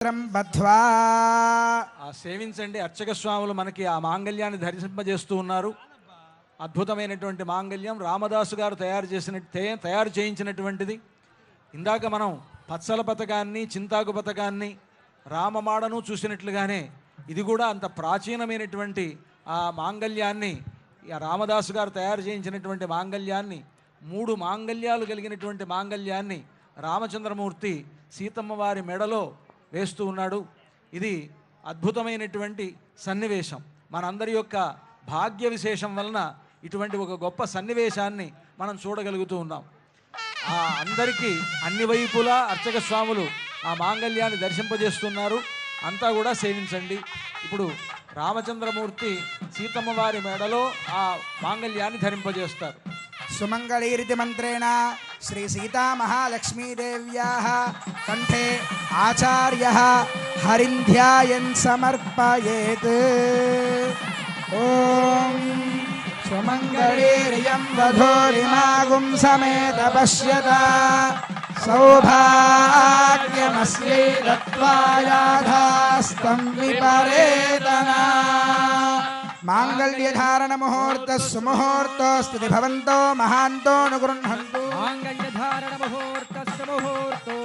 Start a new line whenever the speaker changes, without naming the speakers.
బధ్వా
సేవించండి. అర్చక స్వాములు మనకి ఆ మాంగళ్యాన్ని ధరింపజేస్తూ ఉన్నారు. అద్భుతమైనటువంటి మాంగళ్యం రామదాసు గారు తయారు చేయించినటువంటిది. ఇందాక మనం పచ్చల పథకాన్ని, చింతాకు పథకాన్ని, రామమాడను చూసినట్లుగానే ఇది కూడా అంత ప్రాచీనమైనటువంటి ఆ మాంగళ్యాన్ని, రామదాసు గారు తయారు చేయించినటువంటి మాంగళ్యాన్ని, 3 మాంగళ్యాలు కలిగినటువంటి మాంగళ్యాన్ని రామచంద్రమూర్తి సీతమ్మ వారి మెడలో వేస్తూ ఉన్నాడు. ఇది అద్భుతమైనటువంటి సన్నివేశం. మనందరి యొక్క భాగ్య విశేషం వలన ఇటువంటి ఒక గొప్ప సన్నివేశాన్ని మనం చూడగలుగుతూ ఉన్నాం. అందరికీ అన్ని వైపులా అర్చక స్వాములు ఆ మాంగళ్యాన్ని దర్శింపజేస్తున్నారు. అంతా కూడా సేవించండి. ఇప్పుడు రామచంద్రమూర్తి సీతమ్మ వారి మెడలో ఆ మాంగళ్యాన్ని ధరింపజేస్తారు.
సుమంగళీరితి మంత్రేణ శ్రీ సీతా మహాలక్ష్మీదేవ్యాః కంఠే ఆచార్యః హరింధ్యాయన్ సమర్పయేత్. ఓం సుమంగళీర్యం వధూరిమాగుం సమేత పశ్యత సౌభాగ్యమస్యై దత్వాయాధాస్తం విపరేతనా. మాంగళ్యధారణ ముహూర్త సుముహూర్తోస్తు భవంతో మహాంతో అనుగృహంతు.
మాంగళ్యధారణ ముహూర్త సుముహూర్తో